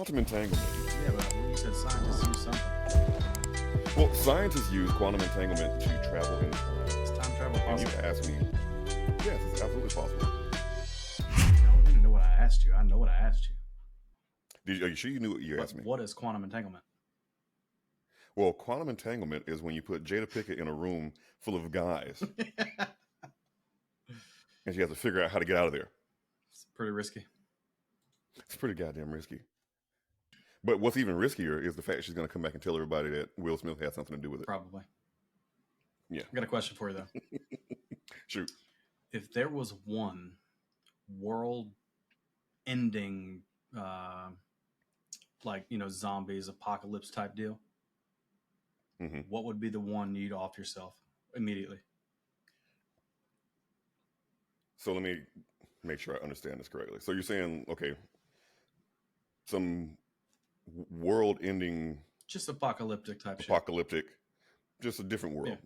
quantum entanglement. Yeah, but you said scientists use something. Well, scientists use quantum entanglement to travel in time. Is time travel And you possible? asked me, yes, it's absolutely possible. I don't need to know what I asked you. I know what I asked you. Are you sure you knew what you But asked me? what is quantum entanglement? Well, quantum entanglement is when you put Jada Pickett in a room full of guys and she has to figure out how to get out of there. It's pretty risky. It's pretty goddamn risky. But what's even riskier is the fact she's going to come back and tell everybody that Will Smith had something to do with it. Probably. Yeah. I got a question for you, though. Shoot. If there was one world ending, zombies, apocalypse type deal, hmm what would be the one you'd off yourself immediately? So let me make sure I understand this correctly. So you're saying, okay, some world-ending, Just apocalyptic type shit. apocalyptic, just a different world,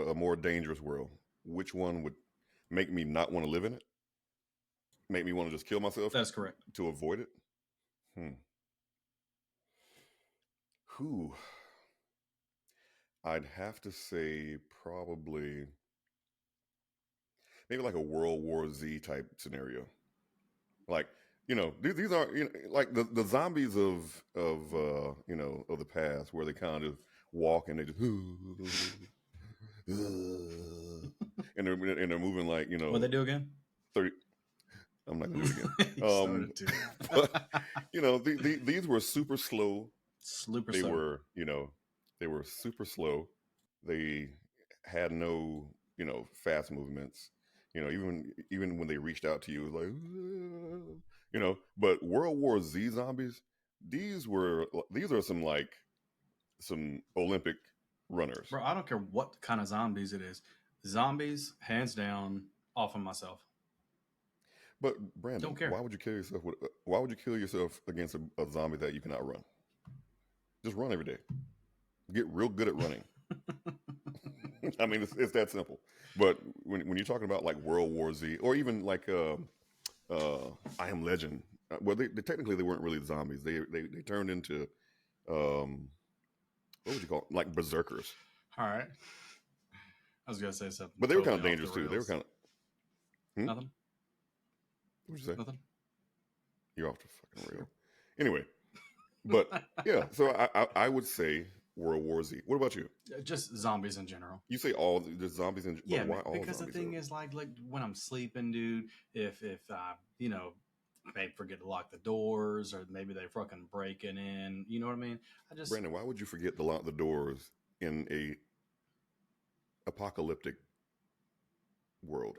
a more dangerous world. Which one would make me not want to live in it? Make me want to just kill myself That's correct. to avoid it? Who? I'd have to say probably maybe like a World War Z type scenario. Like, these are like the zombies of the past, where they kind of walk and they just and they're moving like What they do again? 30. I'm not gonna do it again. You started to. But these were super slow. Super They slow. were they were super slow. They had no fast movements. Even when they reached out to you, it was like But World War Z zombies, these are some Olympic runners. Bro, I don't care what kind of zombies it is. Zombies, hands down, off of myself. But Brandon, Don't care. why would you kill yourself? Why would you kill yourself against a zombie that you cannot run? Just run every day. Get real good at running. I mean, it's that simple. But when you're talking about like World War Z, or even like I Am Legend, well, they technically they weren't really zombies. They turned into what would you call it? Like berserkers. All right. I was gonna say something, but they were kind of totally dangerous off the too. They were rails. kind of Nothing. What'd you say? Nothing. You're off the fucking rail. Anyway, but yeah, so I would say World War Z. What about you? Just zombies in general. You say all the zombies in Yeah, why all because the zombies, thing though? is, like when I'm sleeping, dude, if they forget to lock the doors, or maybe they fucking breaking in, you know what I mean? Brandon, why would you forget to lock the doors in a apocalyptic world?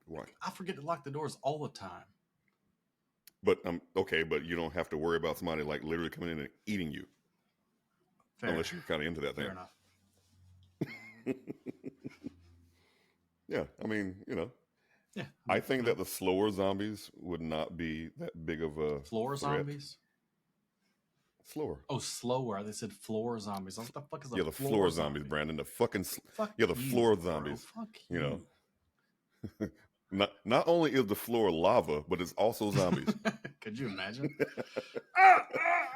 Why? I forget to lock the doors all the time. But okay, but you don't have to worry about somebody like literally coming in and eating you. Fair. Unless you're kind of into that thing. Fair enough. Yeah, I mean, Yeah. I think that the slower zombies would not be that big of a floor threat. zombies. Slower. Oh, slower. They said floor zombies. What the fuck is the floor zombies, Brandon? The fucking fuck the you, floor bro. zombies. Fuck you. Not only is the floor lava, but it's also zombies. Could you imagine?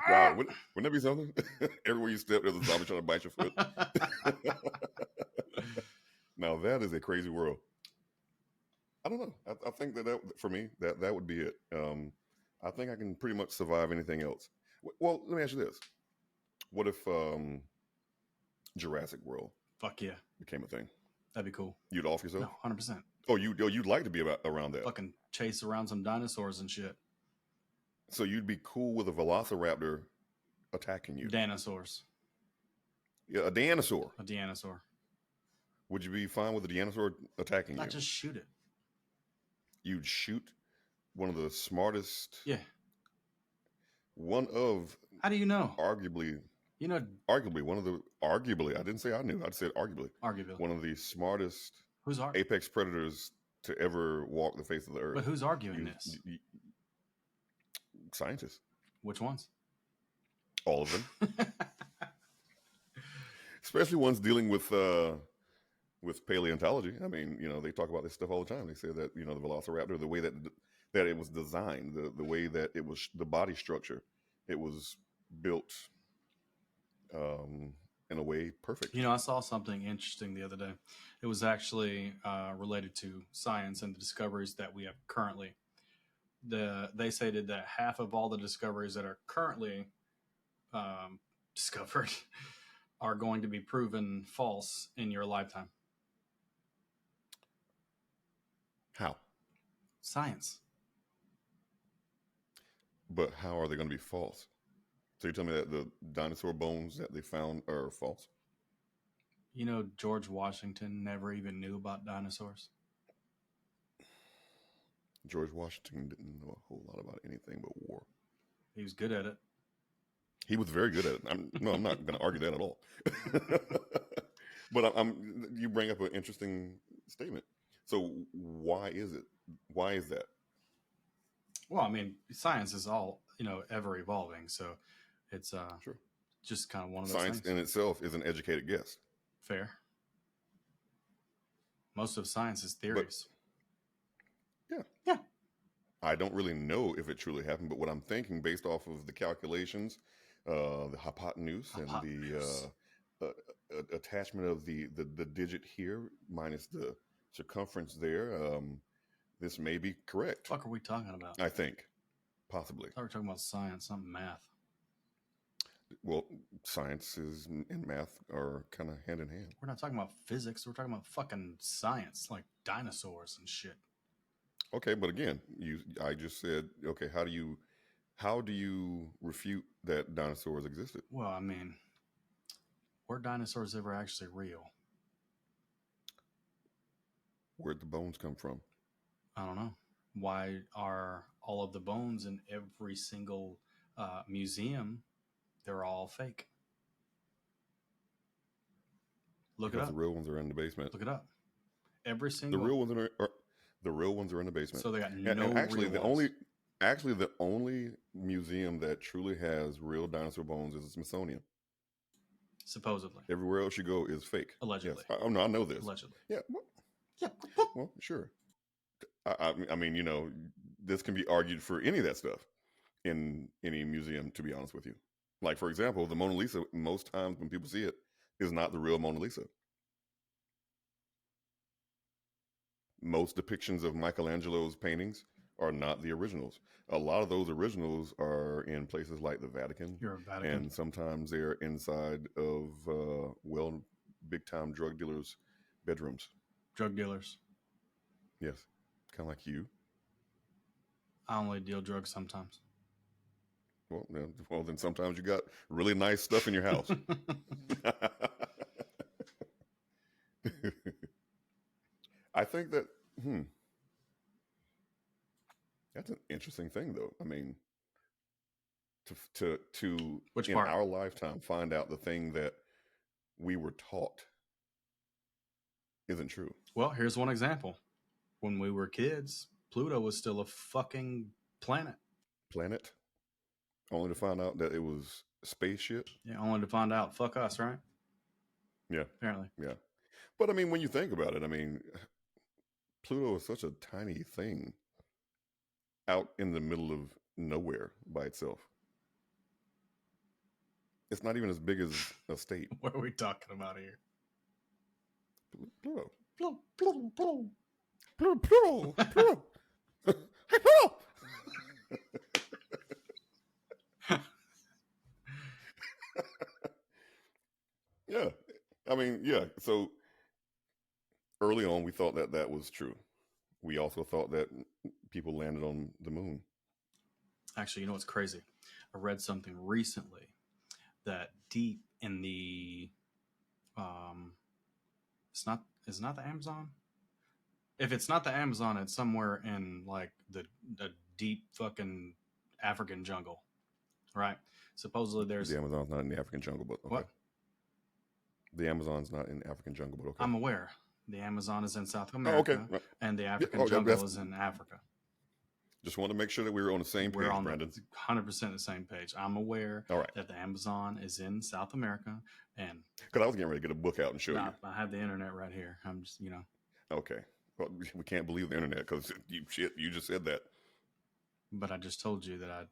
Wow, wouldn't that be something? Everywhere you step, there's a zombie trying to bite your foot. Now that is a crazy world. I don't know. I think that for me, that would be it. I think I can pretty much survive anything else. Well, let me ask you this: what if Jurassic World? Fuck yeah, became a thing? That'd be cool. You'd off yourself? No, 100%. Oh, you'd like to be around that? Fucking chase around some dinosaurs and shit. So you'd be cool with a velociraptor attacking you? Dinosaurs. Yeah, a dinosaur. A dinosaur. Would you be fine with a dinosaur attacking you? Not just shoot it. You'd shoot one of the smartest. Yeah. One of. How do you know? Arguably. Arguably, one of the. Arguably, I didn't say I knew. I said arguably. Arguably. One of the smartest. Who's apex predators to ever walk the face of the earth. But who's arguing this? Scientists. Which ones? All of them. Especially ones dealing with paleontology. I mean, they talk about this stuff all the time. They say that, the velociraptor, the way that it was designed, the way that it was, the body structure, it was built in a way perfect. You know, I saw something interesting the other day. It was actually related to science and the discoveries that we have currently. They stated that half of all the discoveries that are currently discovered are going to be proven false in your lifetime. How? Science. But how are they going to be false? So you tell me that the dinosaur bones that they found are false? You know, George Washington never even knew about dinosaurs. George Washington didn't know a whole lot about anything but war. He was good at it. He was very good at it. I'm not going to argue that at all. But you bring up an interesting statement. So why is it? Why is that? Well, I mean, science is all, you know, ever evolving. So it's Sure. just kind of one of those Science things. in itself is an educated guess. Fair. Most of science is theories. Yeah. I don't really know if it truly happened, but what I'm thinking based off of the calculations, the hypotenuse and the attachment of the digit here minus the circumference there, this may be correct. What the fuck are we talking about? I think, possibly. I thought we were talking about science, not math. Well, sciences and math are kind of hand in hand. We're not talking about physics. We're talking about fucking science, like dinosaurs and shit. Okay, but again, I just said, okay, how do you refute that dinosaurs existed? Well, I mean, were dinosaurs ever actually real? Where'd the bones come from? I don't know. Why are all of the bones in every single museum? They're all fake. Look Because it up. the real ones are in the basement. Look it up. Every single. The real ones are in the basement. So they got and actually the only museum that truly has real dinosaur bones is the Smithsonian. Supposedly. Everywhere else you go is fake. Allegedly. Yes. I know this. Allegedly. Yeah. Well, sure. I mean, you know, this can be argued for any of that stuff in any museum, to be honest with you. Like, for example, the Mona Lisa, most times when people see it, is not the real Mona Lisa. Most depictions of Michelangelo's paintings are not the originals. A lot of those originals are in places like the Vatican. You're a Vatican. And sometimes they're inside of, big-time drug dealers' bedrooms. Drug dealers. Yes. Kind of like you. I only deal drugs sometimes. Well, then sometimes you got really nice stuff in your house. I think that, that's an interesting thing, though. I mean, to Which in part? our lifetime find out the thing that we were taught isn't true. Well, here's one example. When we were kids, Pluto was still a fucking planet. Planet, only to find out that it was a spaceship. Yeah, only to find out, fuck us, right? Yeah. Apparently. Yeah. But I mean, when you think about it, I mean, Pluto is such a tiny thing out in the middle of nowhere by itself. It's not even as big as a state. What are we talking about here? Pluto. Pluto, Pluto, Pluto. Pluto, Pluto, Pluto. Hey, Pluto! Yeah. I mean, yeah. So early on, we thought that that was true. We also thought that people landed on the moon. Actually, you know what's crazy? I read something recently that deep in the it's not the Amazon. If it's not the Amazon, it's somewhere in like the deep fucking African jungle, right? Supposedly there's The Amazon's not in the African jungle, but okay. What? The Amazon's not in the African jungle, but okay. I'm aware. The Amazon is in South America, okay. and the African Yeah, jungle is in Africa. Just want to make sure that we were on the same page, We're on Brandon. 100% the same page. I'm aware All right. that the Amazon is in South America, and Because I was getting ready to get a book out and show you. I have the internet right here. I'm just, you know. Okay. Well, we can't believe the internet because you just said that. But I just told you that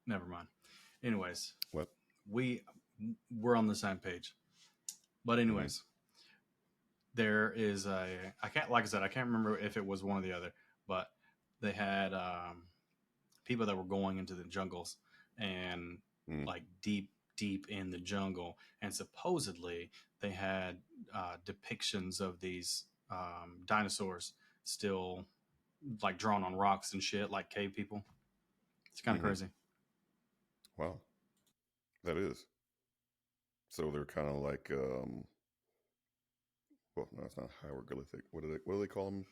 never mind. Anyways. What? we're on the same page. But anyways, there is I can't, like I said, I can't remember if it was one or the other, but they had people that were going into the jungles and like deep in the jungle, and supposedly they had depictions of these dinosaurs still like drawn on rocks and shit, like cave people. It's kind of crazy. Wow, that is. So they're kind of like, well, no, it's not hieroglyphic. What do they call them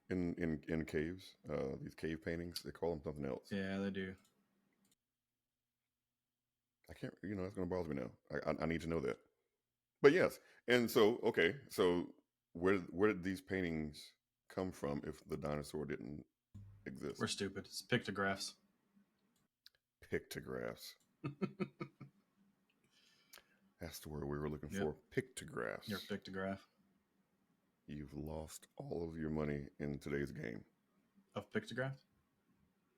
in caves? These cave paintings. They call them something else. Yeah, they do. I can't. That's going to bother me now. I need to know that. But yes, and so okay, so where did these paintings come from if the dinosaur didn't exist? We're stupid. It's pictographs. Pictographs. That's the word we were looking for. Pictographs. Your pictograph. You've lost all of your money in today's game. Of pictographs?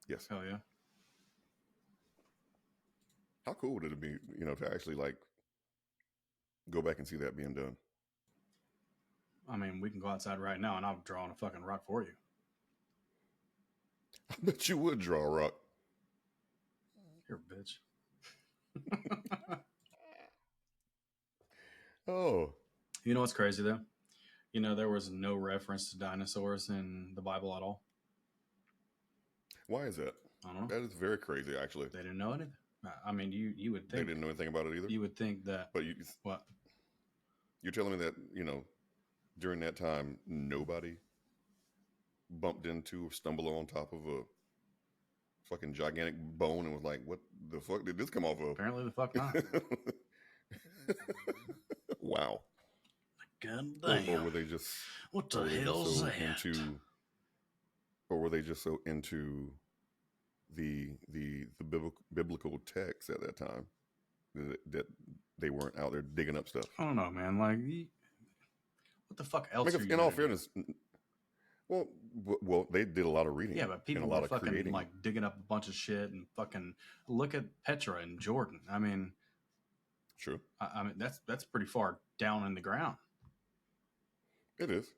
Yes. Hell yeah. How cool would it be, to actually like go back and see that being done? I mean, we can go outside right now and I'll draw on a fucking rock for you. I bet you would draw a rock. You're a bitch. Oh. You know what's crazy though? There was no reference to dinosaurs in the Bible at all. Why is that? I don't know. That is very crazy, actually. They didn't know anything. I mean, you would think they didn't know anything about it either. You would think that. But what? You're telling me that during that time nobody bumped into or stumbled on top of a fucking gigantic bone and was like, "What the fuck did this come off of?" Apparently, the fuck not. Wow. God damn. Or were they just? What the hell's that? Or were they just so into the biblical text at that time that they weren't out there digging up stuff? I don't know, man. Like, what the fuck else? In all fairness, well, they did a lot of reading. Yeah, but people and a lot were of fucking creating. like digging up a bunch of shit and fucking look at Petra and Jordan. I mean, true. I mean that's pretty far down in the ground. It is.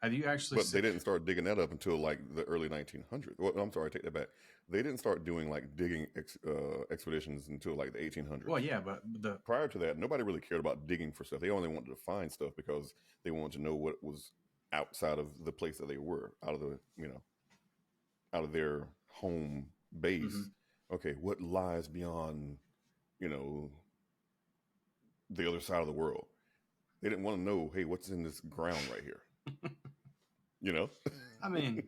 Have you actually? But they didn't start digging that up until like the early 1900s. Well, I'm sorry, I take that back. They didn't start doing like digging expeditions until like the 1800s. Well, yeah, but prior to that, nobody really cared about digging for stuff. They only wanted to find stuff because they wanted to know what was outside of the place that they were, out of their home base. Mm-hmm. Okay, what lies beyond, the other side of the world? They didn't want to know, hey, what's in this ground right here? I mean,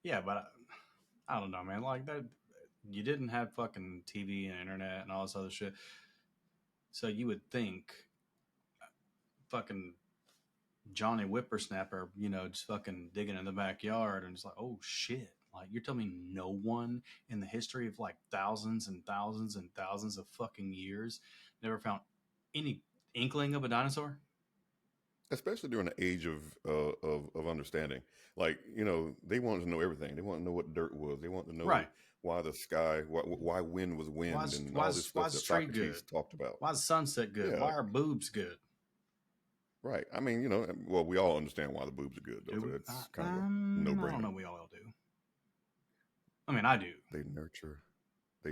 yeah, but I don't know, man. Like that, you didn't have fucking TV and internet and all this other shit. So you would think fucking Johnny Whippersnapper, just fucking digging in the backyard and it's like, oh shit. Like, you're telling me no one in the history of like thousands and thousands and thousands of fucking years never found any inkling of a dinosaur? Especially during the age of understanding. Like, they wanted to know everything. They wanted to know what dirt was. They wanted to know why the sky, why wind was wind, and all this stuff that Socrates talked about. Why is sunset good? Yeah. Why are boobs good? Right. I mean, well, we all understand why the boobs are good, though. So it's kind of a no-brainer. I don't know. We all do. I mean, I do. They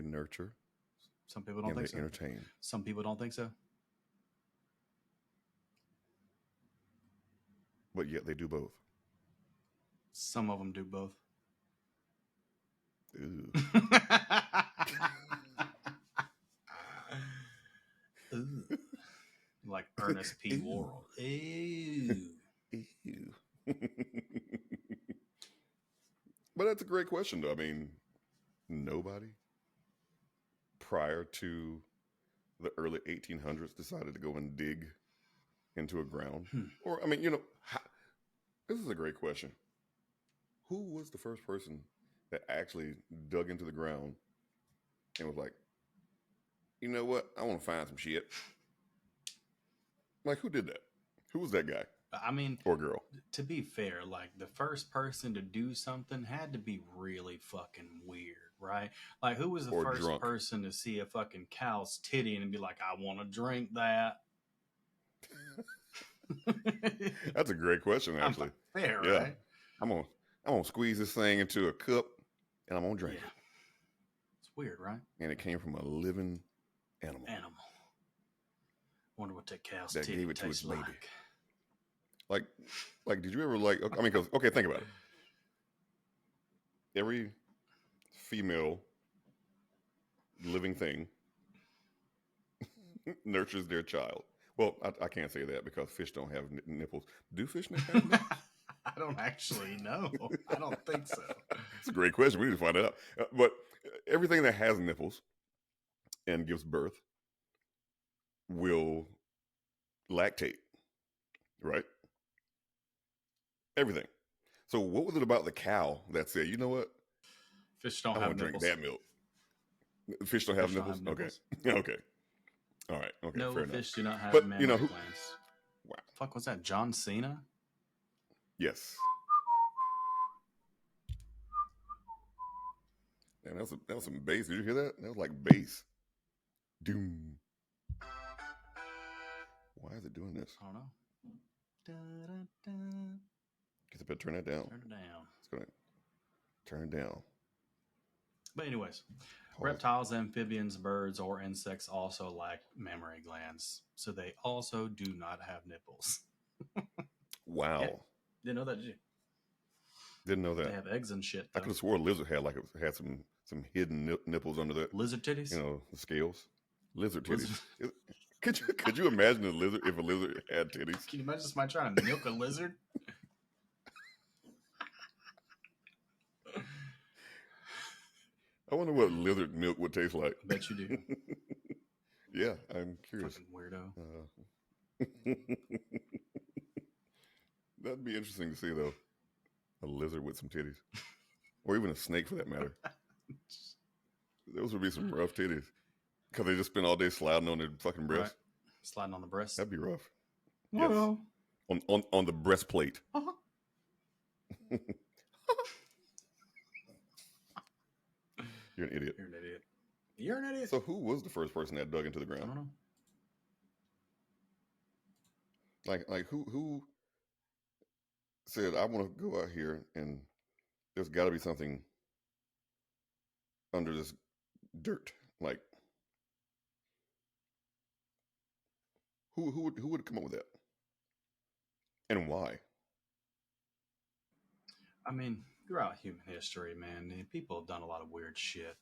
nurture. Some people don't think so. Entertain. Some people don't think so. But yet they do both. Some of them do both. Ooh. Ooh. Like Ernest P. Worrell. Ew. Ew. But that's a great question, though. I mean, nobody prior to the early 1800s decided to go and dig into a ground. Or, I mean, this is a great question. Who was the first person that actually dug into the ground and was like, you know what? I want to find some shit. Like, who did that? Who was that guy? I mean, or girl? To be fair, like the first person to do something had to be really fucking weird, right? Like, who was the or first drunk. person to see a fucking cow's titty and be like, I want to drink that? That's a great question, I'm actually. fair, Yeah, right? I'm gonna I'm gonna squeeze this thing into a cup, and I'm gonna drink Yeah. it. It's weird, right? And it came from a living animal Animal. Wonder what that cow's that titty gave it to its tastes baby. like. Like, like, did you ever like? I mean, because okay, think about it. Every female living thing nurtures their child. Well, I can't say that because fish don't have nipples. Do fish have nipples? I don't actually know. I don't think so. It's a great question. We need to find out. But everything that has nipples and gives birth will lactate, right? Everything. So, what was it about the cow that said, you know what? Fish don't I have want to drink nipples. that milk. Fish don't have Fish don't nipples? have nipples. Okay. Okay. All right. Okay. No, Fair enough. fish do not have But, mammary who? glands. Wow. Fuck, was that John Cena? Yes. Man, that was some bass. Did you hear that? That was like bass. Doom. Why is it doing this? I don't know. Da-da-da. Guess I better turn that down. Turn it down. It's gonna turn it down. But anyways, Pause. reptiles, amphibians, birds, or insects also lack mammary glands, so they also do not have nipples. Wow. Yeah. Didn't know that, did you? Didn't know They that. have eggs and shit. I Though. could have swore a lizard had had some hidden nipples under the Lizard titties. the scales. Lizard titties. Could you imagine a lizard if a lizard had titties? Can you imagine somebody trying to milk a lizard? I wonder what lizard milk would taste like. I bet you do. Yeah, I'm curious. Fucking weirdo. That'd be interesting to see, though. A lizard with some titties. Or even a snake, for that matter. Those would be some rough titties. Because they just spend all day sliding on their fucking breast. Right. Sliding on the breast. That'd be rough. Yes. Yes. On the breastplate. Uh-huh. You're an idiot. You're an idiot. You're an idiot. So who was the first person that dug into the I ground? don't know. Like who said, I want to go out here and there's got to be something under this dirt? Like, who would come up with that? And why? I mean, throughout human history, man, people have done a lot of weird shit.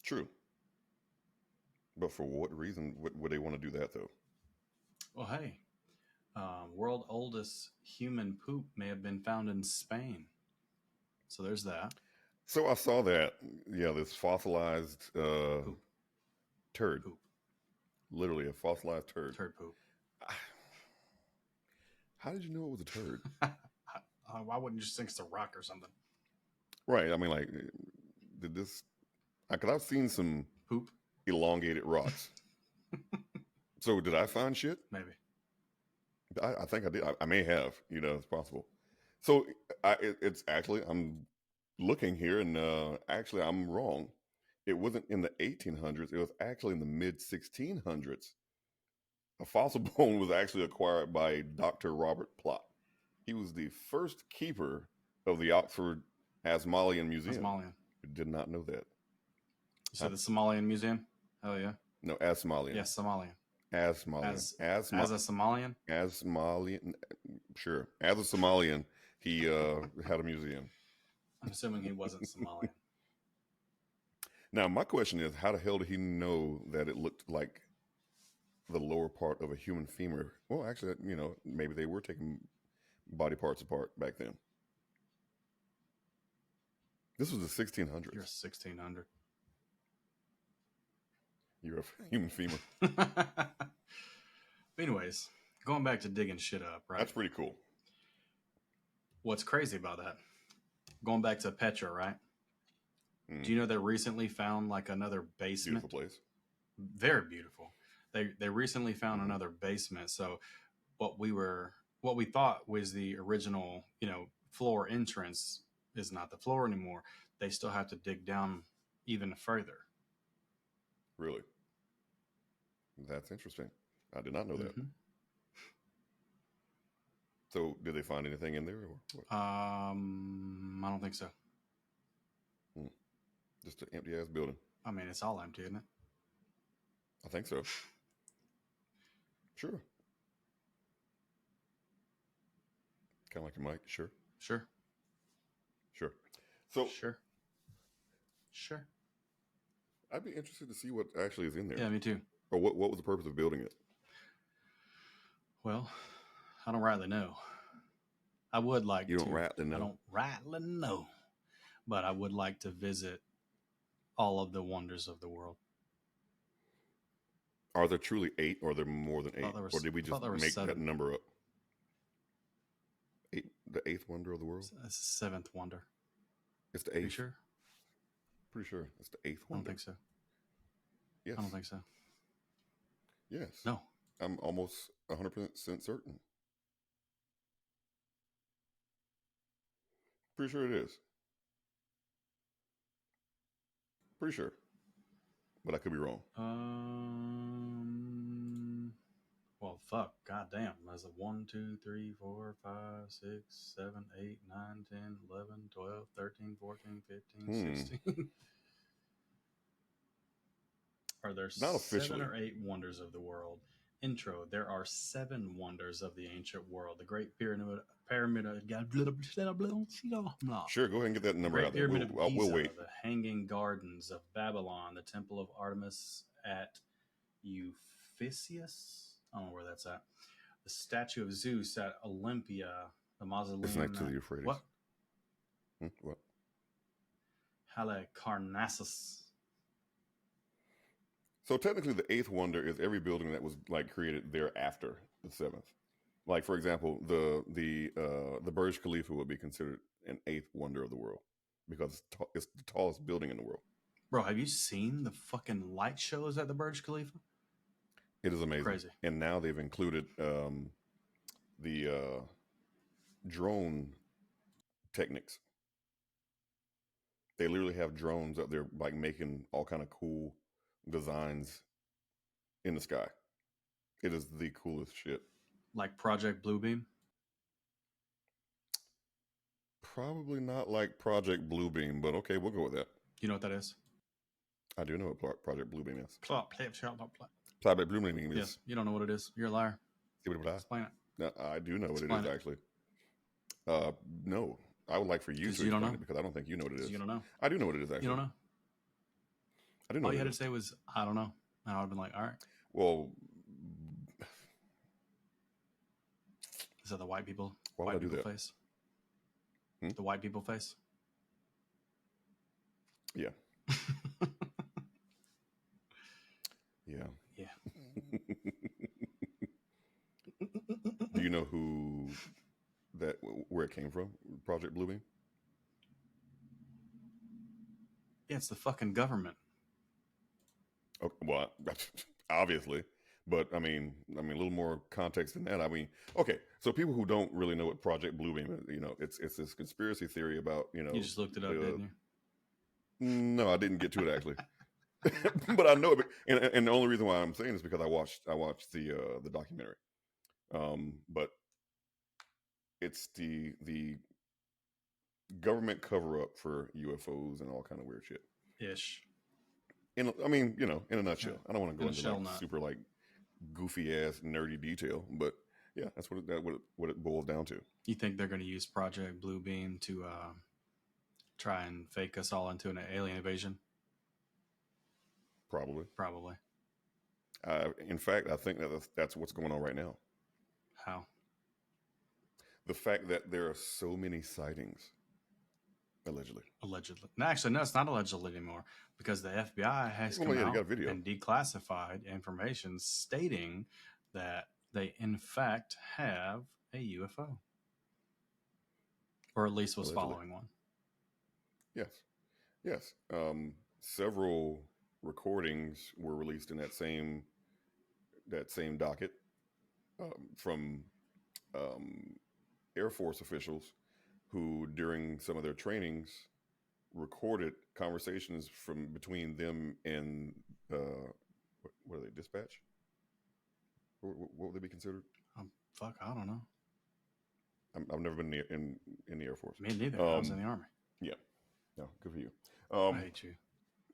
True. But for what reason would they want to do that, though? Well, hey, world oldest human poop may have been found in Spain. So there's that. So I saw that. Yeah, this fossilized turd. Poop. Literally a fossilized turd. Turd poop. How did you know it was a turd? Why wouldn't you just think it's a rock or something? Right. I mean, like, did this... Because I've seen some Poop? elongated rocks. So did I find shit? Maybe. I think I did. I may have. It's possible. So it's actually, I'm looking here, and actually I'm wrong. It wasn't in the 1800s. It was actually in the mid 1600s. A fossil bone was actually acquired by Dr. Robert Plot. He was the first keeper of the Oxford Asmolean Museum. Asmolean. Did not know that. You said the Somalian Museum? Hell yeah. No, Asmolean. Yes, Somalian. Asmolean. As a Somalian? Asmolean. Sure. As a Somalian, he had a museum. I'm assuming he wasn't Somalian. Now, my question is, how the hell did he know that it looked like the lower part of a human femur? Well, actually, maybe they were taking body parts apart back then. This was the 1600s. You're 1600. You're a human femur. Anyways, going back to digging shit up, right? That's pretty cool. What's crazy about that? Going back to Petra, right? Do you know they recently found like another basement? Beautiful place. Very beautiful. They recently found another basement. So what we thought was the original, floor entrance is not the floor anymore. They still have to dig down even further. Really? That's interesting. I did not know that. Mhm. So, did they find anything in there, or what? I don't think so. Just an empty ass building? I mean, it's all empty, isn't it? I think so. Sure. Kind of like your mic. Sure. Sure. Sure. So, Sure. I'd be interested to see what actually is in there. Yeah, me too. Or what was the purpose of building it? Well, I don't rightly know. I would like You don't to. rightly know? I don't rightly know. But I would like to visit all of the wonders of the world. Are there truly 8, or are there more than 8? thought there was- Or did we I just thought there was make that 7. number up? 8, the 8th wonder of the world? That's the 7th wonder. It's the Are you 8th. sure? Pretty sure it's the 8th I don't wonder. think so. Yes. I don't think so. Yes. No. I'm almost 100% certain. Pretty sure it is. Pretty sure. But I could be wrong. Well, fuck. Goddamn. There's a 1, 2, 3, 4, 5, 6, 7, 8, 9, 10, 11, 12, 13, 14, 15, 16. Are there Not 7 officially. or 8 wonders of the world? Intro. There are 7 wonders of the ancient world. The Great Pyramid. Sure, go ahead and get that number Great out there. Pyramid of Giza, We'll wait. the Hanging Gardens of Babylon, the Temple of Artemis at Ephesus. I don't know where that's at. The statue of Zeus at Olympia, the mausoleum. It's next to the Euphrates. What? What? Halicarnassus. So technically, the 8th wonder is every building that was like created thereafter the 7th. Like, for example, the Burj Khalifa would be considered an 8th wonder of the world because it's the tallest building in the world. Bro, have you seen the fucking light shows at the Burj Khalifa? It is amazing. Crazy. And now they've included the drone techniques. They literally have drones up there, like making all kind of cool designs in the sky. It is the coolest shit. Like Project Bluebeam? Probably not like Project Bluebeam, but okay, we'll go with that. You know what that is? I do know what Project Bluebeam is. Project Project Bluebeam is. Yes, you don't know what it is. You're a liar. Explain it. No, I do know what Explain it is, it. actually. No, I would like for you to 'Cause you don't explain know. it because I don't think you know what it is. You don't know. I do know what it is, actually. You don't know. I do know All what you it had to is. say was, I don't know. And I would have been like, all right. Well, Is that the white people? why would White I do people that? face? Hmm? The white people face? Yeah. Yeah. Yeah. Do you know where it came from? Project Bluebeam? Yeah, it's the fucking government. Okay, well, obviously, but I mean, a little more context than that. I mean, okay, so people who don't really know what Project Bluebeam is, it's this conspiracy theory about, You just looked it up, didn't you? No, I didn't get to it actually, but I know it, and the only reason why I'm saying this is because I watched the documentary, but it's the government cover up for UFOs and all kind of weird shit. Ish. In a nutshell. Yeah. I don't want to go In a into shell like nut. super like goofy ass nerdy detail, but yeah, that's what it boils down to. You think they're going to use Project Bluebeam to try and fake us all into an alien invasion? Probably. Probably. In fact, I think that's what's going on right now. How? The fact that there are so many sightings, allegedly. Allegedly. No, actually, no, it's not allegedly anymore because the FBI has Well, come yeah, they out got a video. and declassified information stating that they, in fact, have a UFO. Or at least was Allegedly. following one. Yes. Several recordings were released in that same docket from Air Force officials who during some of their trainings recorded conversations from between them and what are they, dispatch? What would they be considered? Fuck, I don't know. I've never been in the Air Force. Me neither. I was in the Army. Yeah, no, good for you. I hate you.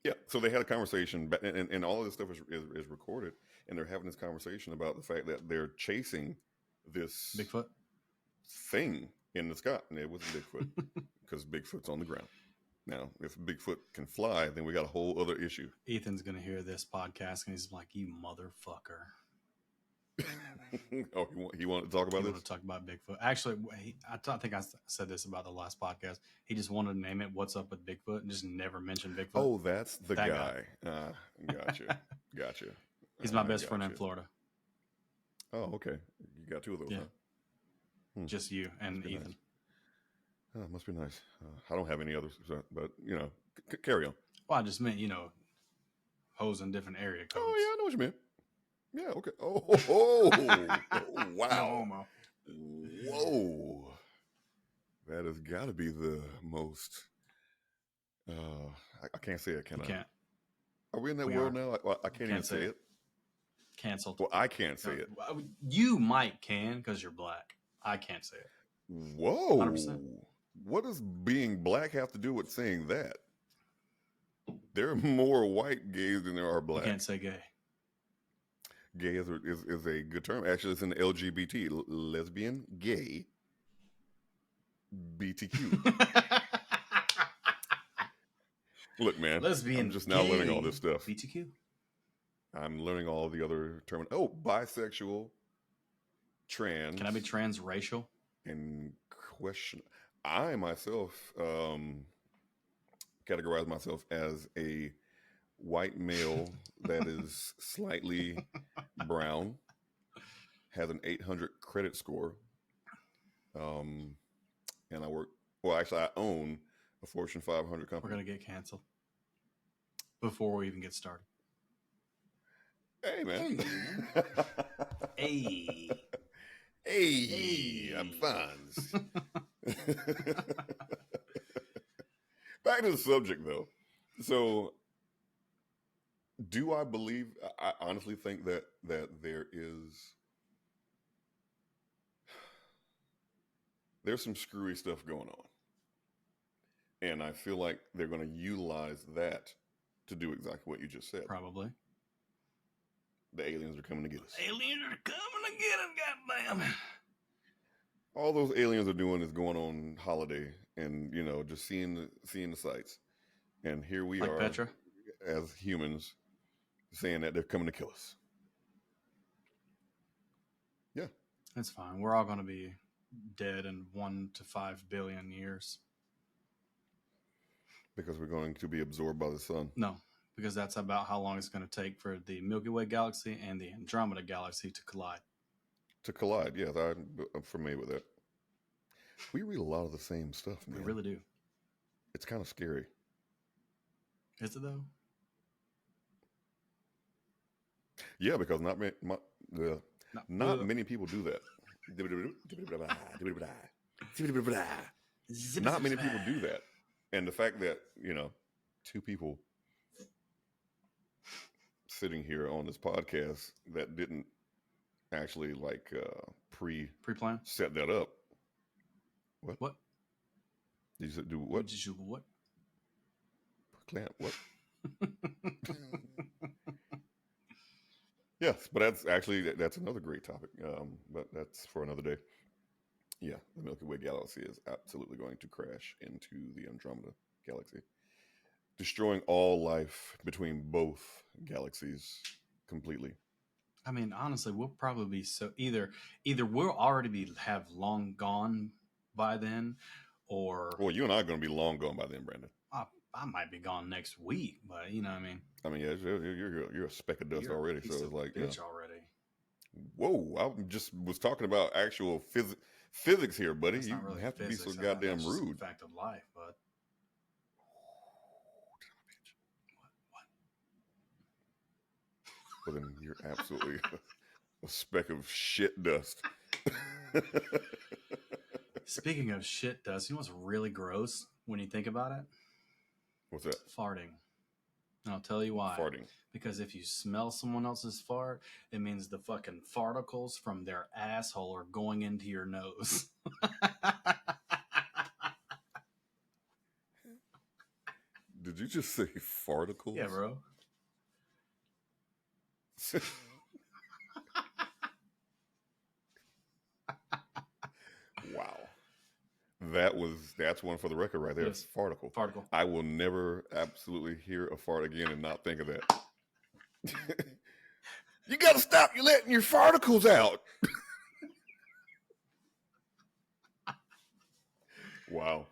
Yeah, so they had a conversation, and all of this stuff is recorded, and they're having this conversation about the fact that they're chasing this Bigfoot thing in the sky, and it wasn't Bigfoot because Bigfoot's on the ground. Now, if Bigfoot can fly, then we got a whole other issue. Ethan's gonna hear this podcast and he's like, "You motherfucker." Oh, he wanted to talk about He this? wanted to talk about Bigfoot. Actually, I think I said this about the last podcast. He just wanted to name it "What's Up with Bigfoot" and just never mention Bigfoot. Oh, that's the That guy. Gotcha. Gotcha. He's my best friend in Florida. Oh, okay. You got two of those, Yeah. huh? Just you and Must be Ethan. nice. Oh, must be nice. I don't have any others, but carry on. Well, I just meant, hoes in different area codes. Oh, yeah, I know what you meant. Yeah, okay. Oh, wow. No homo. Whoa. That has got to be the most. I can't say it, can You I? can't. Are we in that We world are. now? I can't even say it. Canceled. Well, I can't say it. You might can because you're black. I can't say it. Whoa. 100%. What does being black have to do with saying that? There are more white gays than there are black. You can't say gay. Gay is a good term. Actually, it's in LGBT, lesbian, gay, BTQ. Look, man, Lesbian, I'm just now gay, learning all this stuff. BTQ. I'm learning all the other terms. Oh, bisexual, trans. Can I be transracial? And question. I myself categorize myself as a white male that is slightly brown, has an 800 credit score, and I work. Well, actually, I own a Fortune 500 company. We're gonna get canceled before we even get started. Hey, man. Hey. Hey, I'm Fonz. Back to the subject, though. So, do I believe? I honestly think that there's some screwy stuff going on, and I feel like they're going to utilize that to do exactly what you just said. Probably. The aliens are coming to get us. Aliens are coming to get us, goddamn. All those aliens are doing is going on holiday and just seeing the sights, and here we Like are Petra? as humans saying that they're coming to kill us. Yeah, It's fine. We're all going to be dead in 1 to 5 billion years. because we're going to be absorbed by the sun. No, because that's about how long it's going to take for the Milky Way galaxy and the Andromeda galaxy to collide. To collide, yes, I'm familiar with that. We read a lot of the same stuff, man. We really do. It's kind of scary. Is it though? Yeah, because not many people do that. Not many people do that. And the fact that, two people sitting here on this podcast that didn't actually Pre-plan? set that up. What? Did you do what? Did you what? Clamp, what? Yes, but that's another great topic. But that's for another day. Yeah, the Milky Way galaxy is absolutely going to crash into the Andromeda galaxy, destroying all life between both galaxies completely. I mean, honestly, we'll probably be either we'll already have long gone by then, or Well, you and I are going to be long gone by then, Brandon. I might be gone next week. But you know what I mean. I mean, yeah, you're a speck of dust You're a already. piece So of it's like, bitch already. Whoa! I just was talking about actual physics here, buddy. That's You not really have to be so physics. goddamn That's just a rude. fact of life, but Well, then you're absolutely a speck of shit dust. Speaking of shit dust, you know what's really gross when you think about it? What's that? Farting. And I'll tell you why. Farting. Because if you smell someone else's fart, it means the fucking farticles from their asshole are going into your nose. Did you just say farticles? Yeah, bro. Wow. That's one for the record right there. Yes. Farticle. Farticle. I will never absolutely hear a fart again and not think of that. You gotta stop you letting your farticles out. Wow.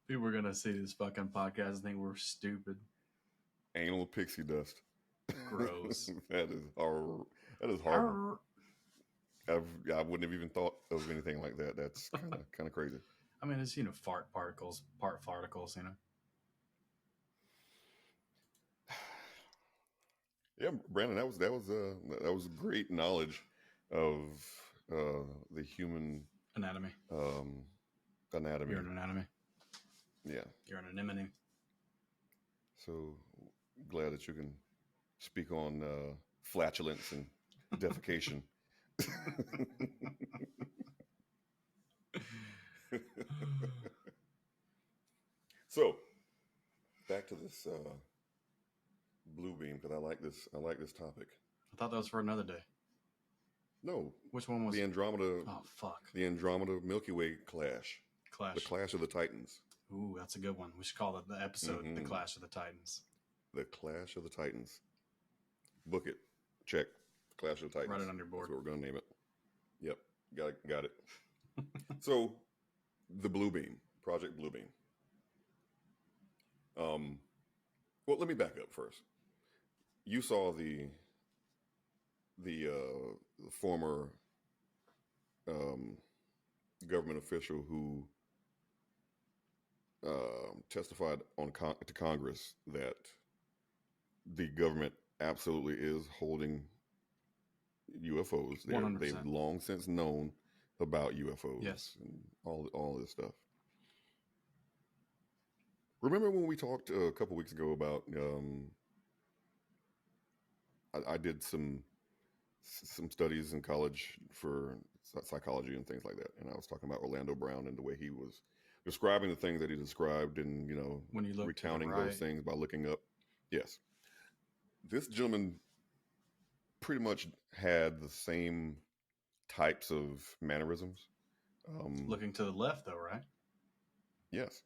People are gonna see this fucking podcast and think we're stupid. Anal pixie dust. Gross. That is horrible. That is horrible. I wouldn't have even thought of anything like that. That's kind of crazy. I mean, it's fart particles, part farticles. Yeah, Brandon, that was great knowledge of the human Anatomy. anatomy. You're an anatomy. Yeah. You're an anemone. So glad that you can speak on flatulence and defecation. So back to this blue beam, because I like this topic. I thought that was for another day. No, Which one was the Andromeda? Oh fuck! The Andromeda Milky Way clash. Clash. The Clash of the Titans. Ooh, that's a good one. We should call it the episode "The Clash of the Titans." The Clash of the Titans. Book it. Check. Clash of the Titans. Write it on your board. That's what we're gonna name it. Yep. Got it. So, the Blue Beam, Project Blue Beam. Well, let me back up first. You saw the former government official who testified to Congress that the government absolutely is holding UFOs. They've long since known about UFOs. Yes. And all this stuff. Remember when we talked a couple weeks ago about I did some studies in college for psychology and things like that, and I was talking about Orlando Brown and the way he was describing the things that he described, and when you look recounting those things by looking up. Yes, this gentleman pretty much had the same types of mannerisms. Looking to the left, though, right? Yes,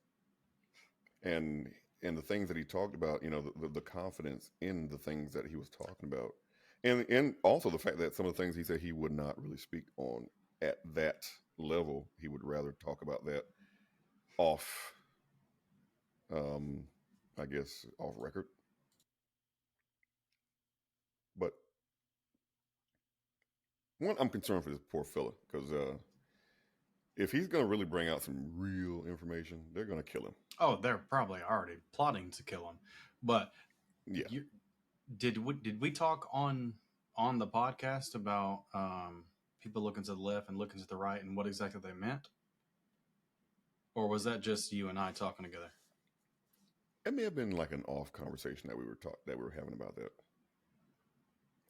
and the things that he talked about, the confidence in the things that he was talking about. And also the fact that some of the things he said he would not really speak on at that level. He would rather talk about that off, I guess, off record. But one, I'm concerned for this poor fella, because if he's going to really bring out some real information, they're going to kill him. Oh, they're probably already plotting to kill him. But yeah, did we talk on the podcast about people looking to the left and looking to the right and what exactly they meant? Or was that just you and I talking together? It may have been like an off conversation that we were having about that.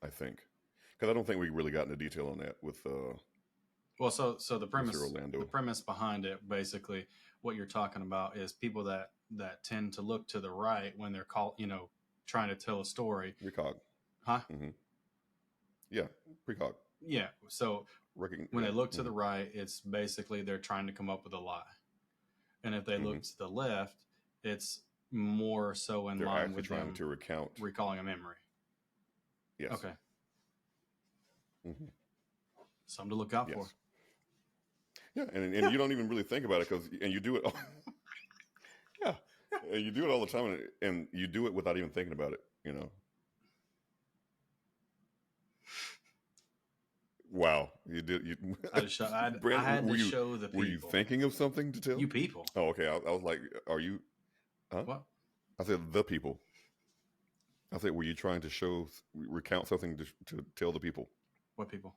I think, because I don't think we really got into detail on that with. Well, so the premise behind it, basically, what you're talking about is people that tend to look to the right when they're trying to tell a story. Precog. Huh? Mm-hmm. Yeah, precog. Yeah. So when they look to the right, it's basically they're trying to come up with a lie, and if they look to the left, it's more so in line with trying them to recalling a memory. Yes. Okay. Mm-hmm. Something to look out for. Yeah, and you don't even really think about it and you do it. Yeah, and you do it all the time, and you do it without even thinking about it. Wow, you did. I had to show the people. Were you thinking of something to tell? You people. Oh, okay. I was like, are you? Huh? What? I said the people. I said, were you trying to recount something to tell the people? What people?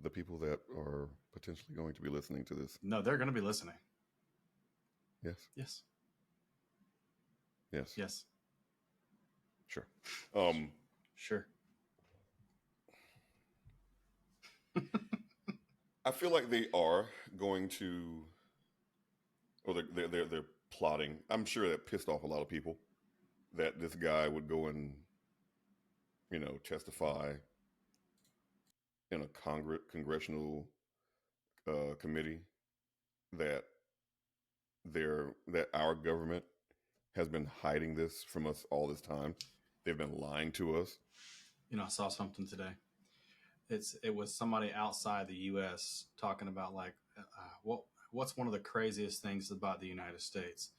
The people that are potentially going to be listening to this? No, they're going to be listening. Yes. Yes. Yes. Yes. Sure. Sure. I feel like they are going to, or they're plotting. I'm sure that pissed off a lot of people that this guy would go and, testify in a congressional committee that that our government has been hiding this from us all this time. They've been lying to us. I saw something today. It was somebody outside the U.S. talking about like what's one of the craziest things about the United States,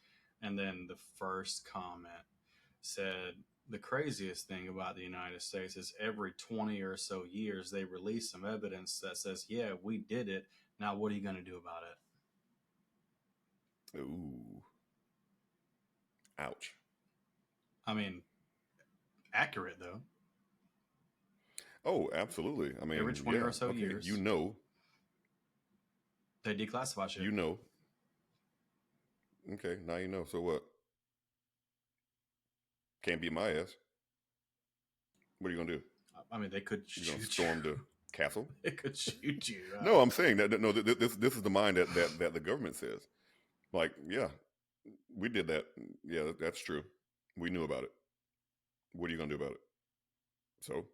and then the first comment said the craziest thing about the United States is every 20 or so years they release some evidence that says, yeah, we did it. Now what are you going to do about it? Ooh. Ouch. I mean, accurate though. Oh, absolutely. I mean, every 20 or so years, they declassify shit. Okay, now you know. So what? Can't beat my ass. What are you gonna do? I mean, they could shoot you. Gonna storm the castle? They could shoot you. No, I'm saying that. No, this is the mind that the government says. Like, yeah, we did that. Yeah, that's true. We knew about it. What are you gonna do about it? So.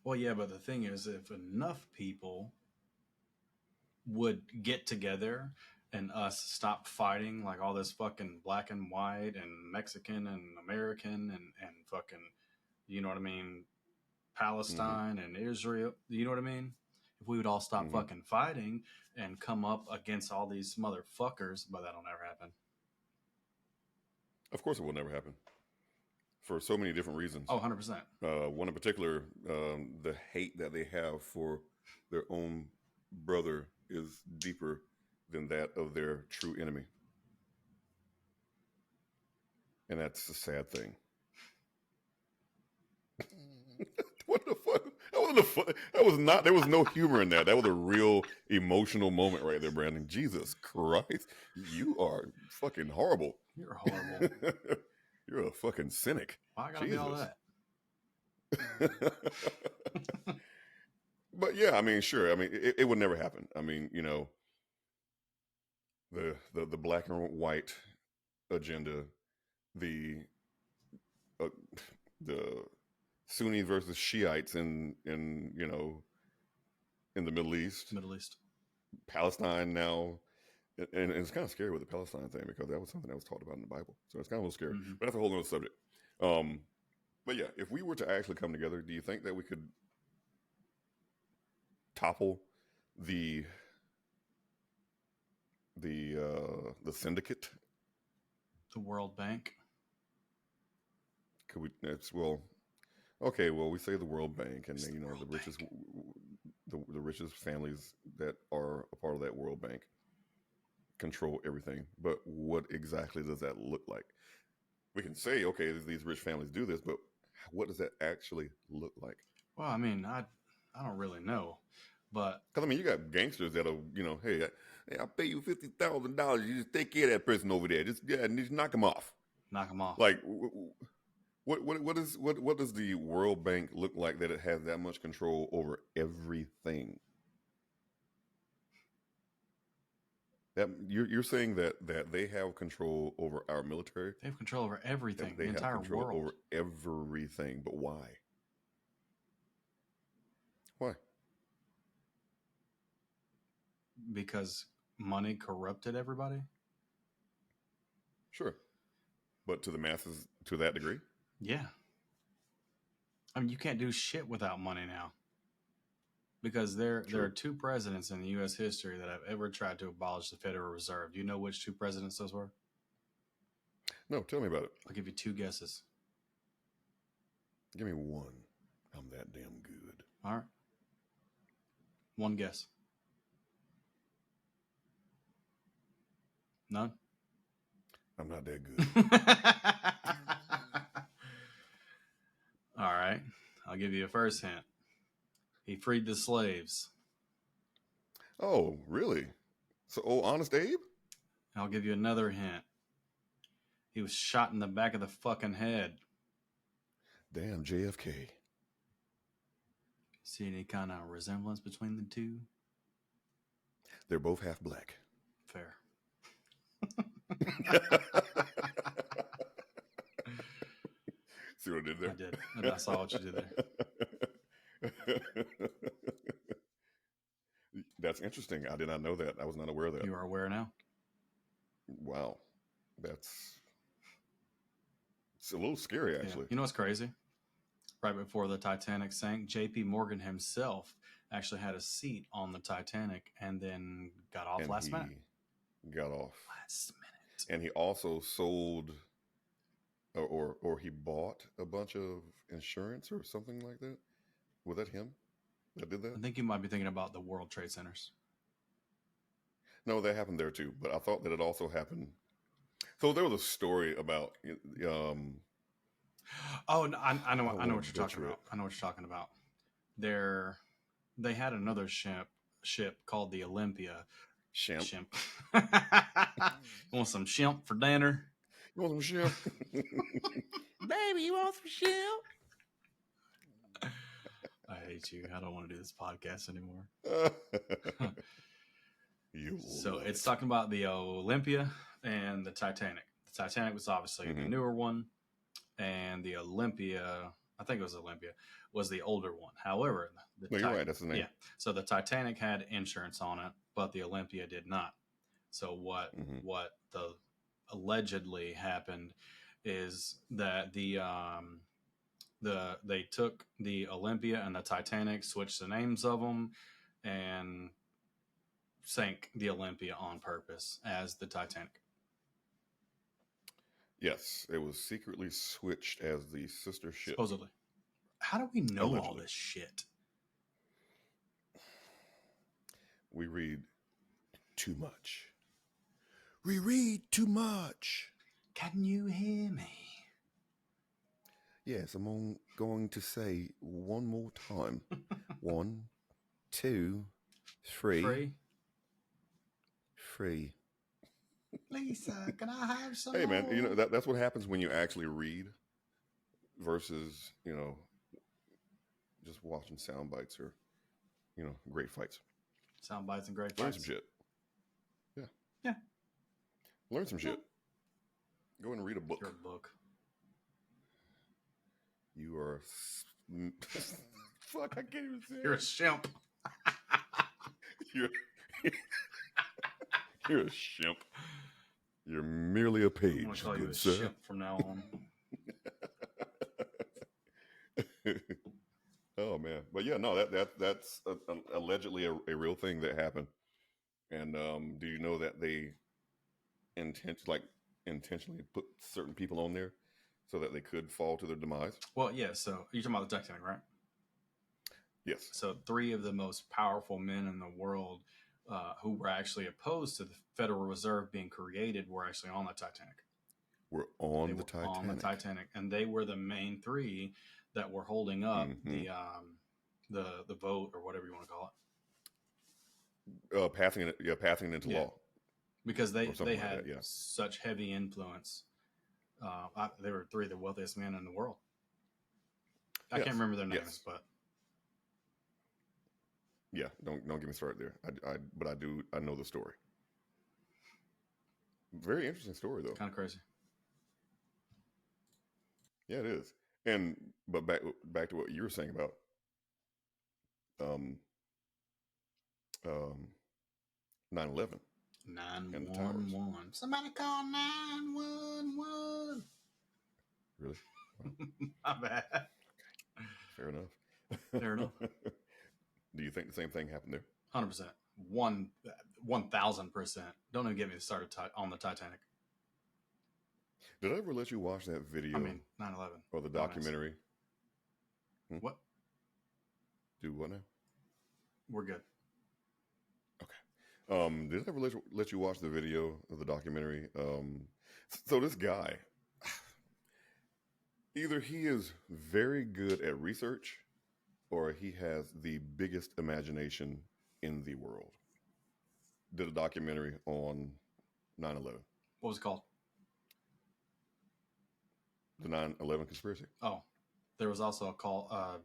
Well, yeah, but the thing is, if enough people would get together and us stop fighting like all this fucking black and white and Mexican and American and fucking, you know what I mean, Palestine and Israel, you know what I mean? If we would all stop fucking fighting and come up against all these motherfuckers, but that'll never happen. Of course it will never happen. For so many different reasons. Oh, 100%. One in particular, the hate that they have for their own brother is deeper than that of their true enemy. And that's a sad thing. What the fuck? That was not, there was no humor in that. That was a real emotional moment right there, Brandon. Jesus Christ. You are fucking horrible. You're horrible. You're a fucking cynic. Why I gotta be all that? But yeah, I mean, sure. I mean, it would never happen. I mean, the black and white agenda, the Sunni versus Shiites in the Middle East. Palestine now. And it's kind of scary with the Palestine thing because that was something that was talked about in the Bible. So it's kind of a little scary. But that's a whole other subject. But yeah, if we were to actually come together, do you think that we could topple the syndicate? The World Bank? Could we? Okay. Well, we say the World Bank, and the richest, the richest families that are a part of that World Bank control everything. But what exactly does that look like? We can say, okay, these rich families do this, but what does that actually look like? Well, I mean, I don't really know, but because I mean, you got gangsters that'll, hey, I'll pay you $50,000. You just take care of that person over there. Just knock him off. Knock him off. Like, what does the World Bank look like that it has that much control over everything? That you're saying that they have control over our military? They have control over everything. The entire world. Over everything, but why? Why? Because money corrupted everybody? Sure. But to the masses, to that degree? Yeah. I mean, you can't do shit without money now. Because there are two presidents in the U.S. history that have ever tried to abolish the Federal Reserve. Do you know which two presidents those were? No, tell me about it. I'll give you two guesses. Give me one. I'm that damn good. All right. One guess. None? I'm not that good. All right. I'll give you a first hint. He freed the slaves. Oh, really? So, oh, Honest Abe? I'll give you another hint. He was shot in the back of the fucking head. Damn, JFK. See any kind of resemblance between the two? They're both half black. Fair. See what I did there? I did. And I saw what you did there. That's interesting. I did not know that. I was not aware of that. You are aware now? Wow. It's a little scary, actually. Yeah. You know what's crazy? Right before the Titanic sank, J.P. Morgan himself actually had a seat on the Titanic and then got off last minute. Got off. Last minute. And he also sold or he bought a bunch of insurance or something like that. Was that him that did that? I think you might be thinking about the World Trade Centers. No, that happened there too. But I thought that it also happened. So there was a story about. Oh, no, I know. I know what butcher you're talking about. I know what you're talking about. They had another ship called the Olympia. Shemp. Shimp. You want some shimp for dinner? You want some shemp? Baby, you want some shimp? I hate you. I don't want to do this podcast anymore. So it's talking about the Olympia and the Titanic. The Titanic was obviously the newer one, and the Olympia, I think it was Olympia, was the older one. However, you're right. That's the name. Yeah. So the Titanic had insurance on it, but the Olympia did not. So what the allegedly happened is that they took the Olympia and the Titanic, switched the names of them, and sank the Olympia on purpose as the Titanic. Yes, it was secretly switched as the sister ship. Supposedly. How do we know all this shit? We read too much. We read too much. Can you hear me? Yes, I'm going to say one more time. 1, 2, 3. Free. Lisa, can I have some? Hey, man, you know that's what happens when you actually read versus just watching sound bites or great fights. Sound bites and great Learn fights. some shit. Yeah. Yeah. Learn some shit. Go and read a book. Your book. You are fuck. I can't even say. You're a shimp. You're a shimp. You're merely a page. I'm gonna call you a sir. shimp from now on. Oh man, but yeah, no, that's allegedly a real thing that happened. And do you know that they intentionally put certain people on there so that they could fall to their demise? Well, yeah. So you're talking about the Titanic, right? Yes. So 3 of the most powerful men in the world who were actually opposed to the Federal Reserve being created were actually on the Titanic. We're on the Titanic. On the Titanic, and they were the main 3 that were holding up the vote or whatever you want to call it. Passing it into law. Because they had that, such heavy influence. They were 3 of the wealthiest men in the world. I can't remember their names, but yeah, don't get me started there. But I know the story. Very interesting story though. Kind of crazy. Yeah, it is. But back to what you were saying about 9/11. 911. Somebody call 911. Really? My bad. Fair enough. Fair enough. Do you think the same thing happened there? 100%. 1,000%. Don't even get me started on the Titanic. Did I ever let you watch that video? 9/11. Or the documentary? What? Do what now? We're good. Okay. Did I ever let you watch the video of the documentary? So this guy, either he is very good at research or he has the biggest imagination in the world. did a documentary on 9/11, What was it called? the 9/11 conspiracy. Oh, there was also a call.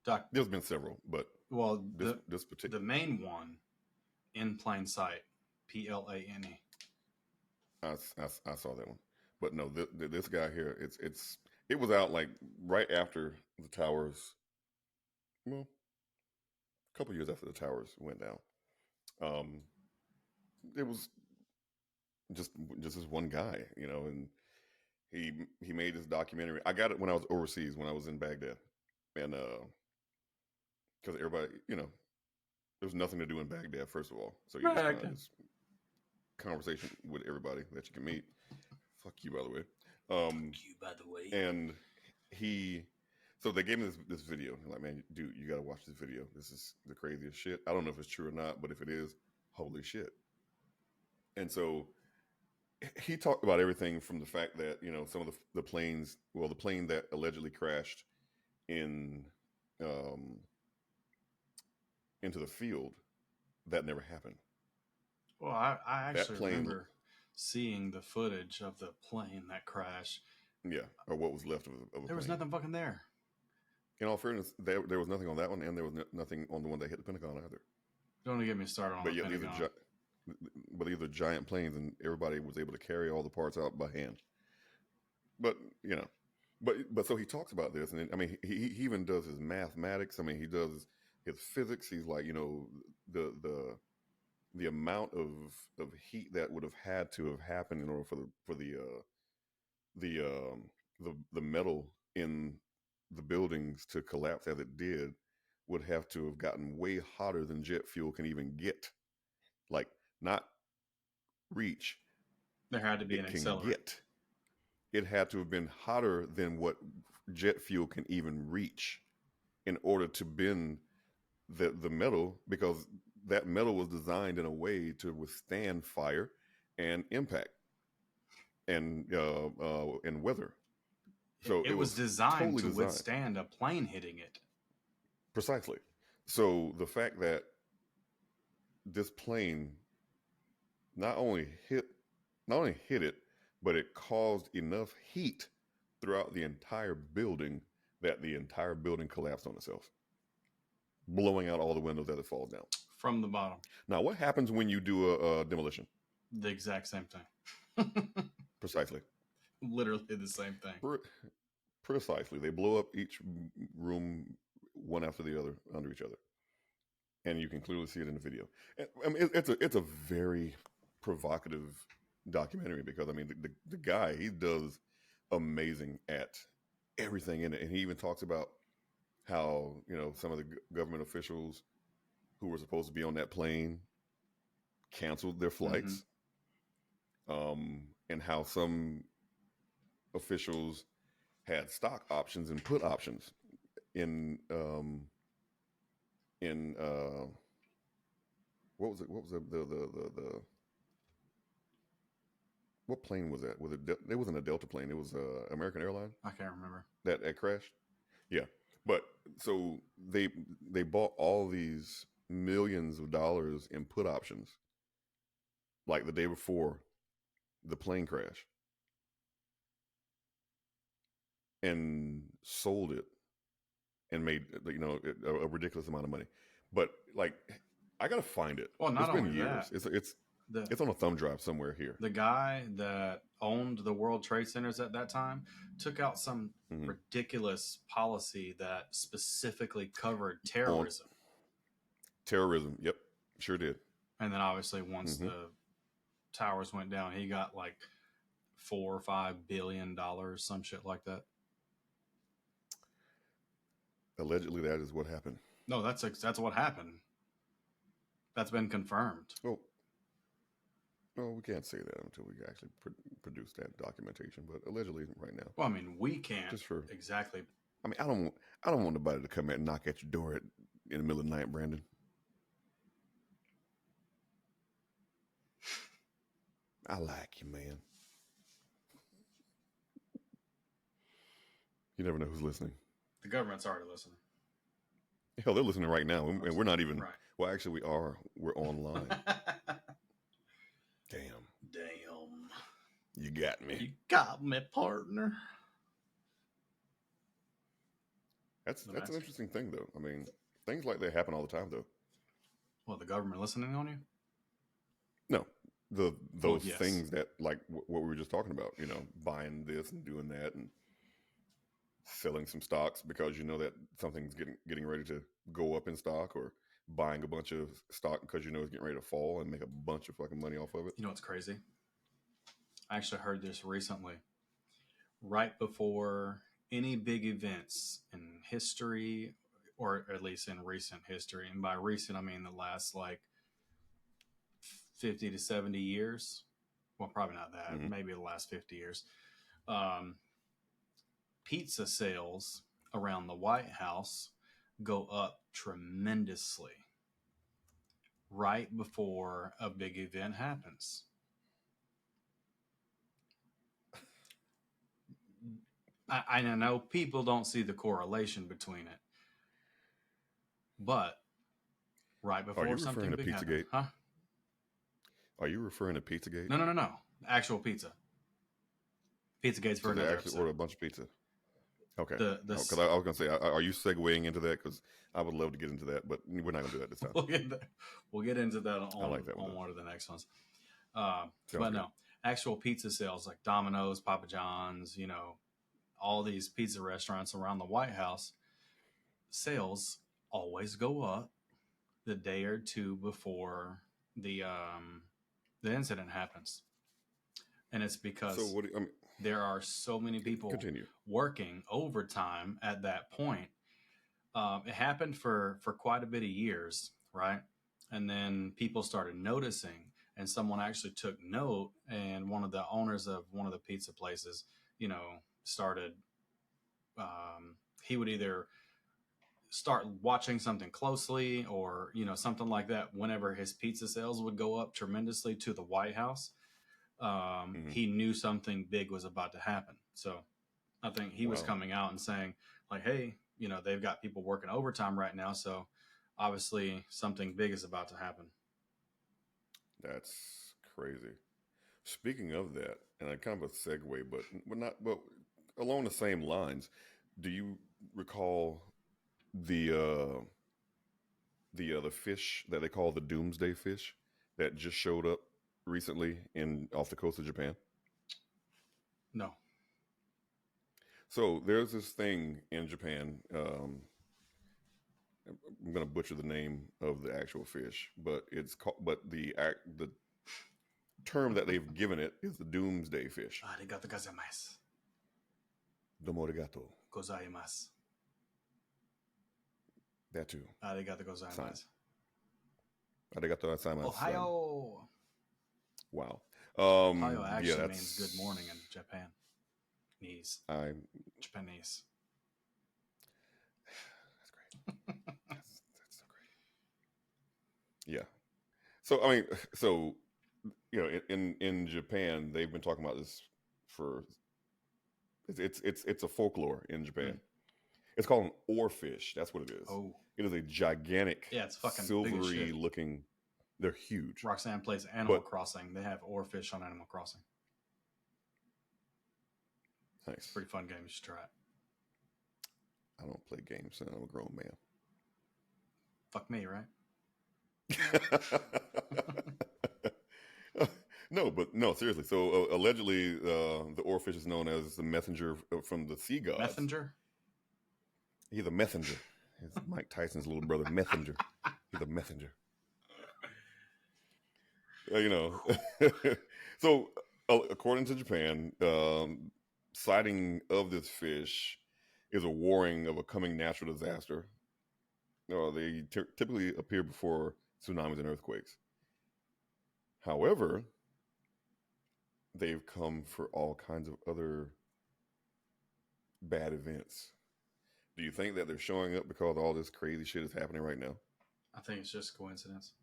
Doc. There's been several, but Well, this particular, the main one, In Plain Sight, PLANE. I saw that one, but no, this guy here, it was out like right after the towers. Well, a couple years after the towers went down. It was just this one guy, and he made this documentary. I got it when I was overseas, when I was in Baghdad, and because everybody, there was nothing to do in Baghdad, first of all, so you just kind of this conversation with everybody that you can meet. Fuck you, by the way. Fuck you, by the way. And so they gave me this video. I'm like, man, dude, you got to watch this video. This is the craziest shit. I don't know if it's true or not, but if it is, holy shit. And so he talked about everything from the fact that, some of the planes, well, the plane that allegedly crashed into the field, that never happened. Well, I actually remember seeing the footage of the plane that crashed. Yeah, or what was left of the There was nothing fucking there. In all fairness, there was nothing on that one, and there was nothing on the one that hit the Pentagon either. Don't get me started on the Pentagon. But these are giant planes, and everybody was able to carry all the parts out by hand. But but so he talks about this, and I mean, he even does his mathematics. I mean, he does his physics. He's like, the amount of heat that would have had to have happened in order for the metal in the buildings to collapse as it did would have to have gotten way hotter than jet fuel can even get. Like, not reach. There had to be an accelerant. It had to have been hotter than what jet fuel can even reach in order to bend the metal, because that metal was designed in a way to withstand fire and impact and weather. So it was designed to withstand a plane hitting it. Precisely. So the fact that this plane not only hit it, but it caused enough heat throughout the entire building that the entire building collapsed on itself, blowing out all the windows as it falls down. From the bottom. Now, what happens when you do a demolition? The exact same thing. Precisely. Literally the same thing. Precisely. They blow up each room one after the other under each other. And you can clearly see it in the video. I mean, it's a very provocative documentary, because I mean, the guy, he does amazing at everything in it. And he even talks about how, some of the government officials who were supposed to be on that plane canceled their flights. Mm-hmm. And how some officials had stock options and put options in what was it? What was the what plane was that? It wasn't a Delta plane. It was American Airlines. I can't remember. That crashed. Yeah. But so they bought all these millions of dollars in put options, like the day before the plane crash, and sold it and made a ridiculous amount of money. But like, I gotta find it. Well, not only years. That, it's on a thumb drive somewhere here. The guy that owned the World Trade Centers at that time took out some ridiculous policy that specifically covered terrorism. Terrorism, yep, sure did. And then obviously once the towers went down, he got like $4 or $5 billion, some shit like that. Allegedly, that is what happened. No, that's what happened. That's been confirmed. Well, we can't say that until we actually produce that documentation. But allegedly, right now. Well, I mean, we can't. Just for exactly. I mean, I don't want nobody to come and knock at your door in the middle of the night, Brandon. I like you, man. You never know who's listening. The government's already listening. Hell, they're listening right now, and we're not even. Right. Well, actually, we are. We're online. got me. You got me, partner. That's an interesting thing, though. I mean, things like that happen all the time, though. Well, the government listening on you? No, those yes. things that, like what we were just talking about, you know, buying this and doing that and selling some stocks because you know that something's getting ready to go up in stock, or buying a bunch of stock because you know it's getting ready to fall and make a bunch of fucking money off of it. You know what's crazy? I actually heard this recently. Right before any big events in history, or at least in recent history, and by recent I mean the last like 50 to 70 years. Well, probably not that. Mm-hmm. Maybe the last 50 years. Pizza sales around the White House go up tremendously right before a big event happens. I know people don't see the correlation between it, but right before something big happens, huh? Are you referring to Pizzagate? No. Actual pizza. Pizzagate's for another they actually episode. ordered a bunch of pizza. Okay. Because I was going to say, are you segueing into that? Because I would love to get into that, but we're not going to do that this time. We'll get into that on one of the next ones. But good. No, actual pizza sales like Domino's, Papa John's, you know, all these pizza restaurants around the White House, sales always go up the day or two before the incident happens. And it's because there are so many people working overtime at that point. It happened for quite a bit of years, right? And then people started noticing, and someone actually took note, and one of the owners of one of the pizza places, you know, started, he would either start watching something closely or, you know, something like that. Whenever his pizza sales would go up tremendously to the White House, he knew something big was about to happen. So I think he was coming out and saying like, hey, you know, they've got people working overtime right now. So obviously something big is about to happen. That's crazy. Speaking of that, and I kind of a segue, but along the same lines, do you recall the fish that they call the doomsday fish that just showed up recently off the coast of Japan? No. So there's this thing in Japan. I'm going to butcher the name of the actual fish, but it's called. But the term that they've given it is the doomsday fish. Arigato gozaimasu. Domo arigato gozaimasu. That too. Arigato gozaimasu. Arigato gozaimasu. Ohio. Wow. Ohio actually means good morning in Japan. Japanese. That's great. That's so great. Yeah. So I mean, you know, in Japan, they've been talking about this for. It's a folklore in Japan. It's called an oarfish. That's what it is. Oh. It is a gigantic, it's fucking silvery looking. They're huge. Roxanne plays Animal Crossing. They have oarfish on Animal Crossing. Nice. It's a pretty fun game. You should try it. I don't play games, son. I'm a grown man. Fuck me, right? No, seriously. So allegedly, the oarfish is known as the messenger from the sea gods. Messenger? He's a messenger. It's Mike Tyson's little brother, Messenger. He's a messenger. You know. So according to Japan, sighting of this fish is a warning of a coming natural disaster. They typically appear before tsunamis and earthquakes. However, they've come for all kinds of other bad events. Do you think that they're showing up because all this crazy shit is happening right now? I think it's just coincidence.